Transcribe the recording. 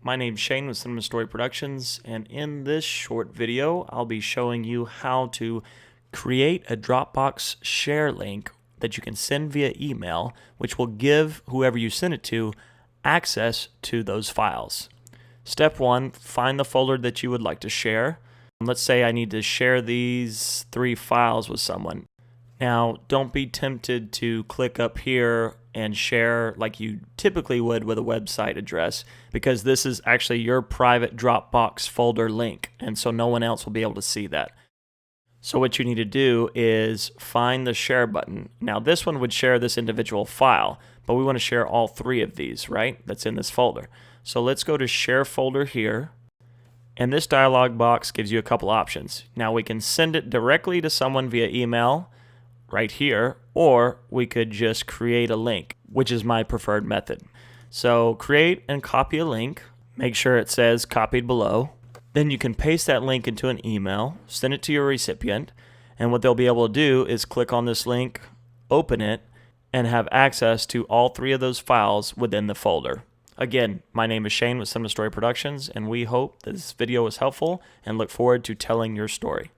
My name's Shane with CinemaStory Productions, and in this short video, I'll be showing you how to create a Dropbox share link that you can send via email, which will give whoever you send it to access to those files. Step 1, find the folder that you would like to share. Let's say I need to share these 3 files with someone. Now, don't be tempted to click up here and share like you typically would with a website address, because this is actually your private Dropbox folder link, and so no one else will be able to see that. So what you need to do is find the share button. Now this one would share this individual file, but we want to share all 3 of these, right? That's in this folder. So let's go to share folder here. And this dialog box gives you a couple options. Now we can send it directly to someone via email right here, or we could just create a link, which is my preferred method. So create and copy a link. Make sure it says copied below. Then you can paste that link into an email, send it to your recipient, and what they'll be able to do is click on this link, open it, and have access to all 3 of those files within the folder. Again, my name is Shane with CinemaStory Productions, and we hope that this video was helpful and look forward to telling your story.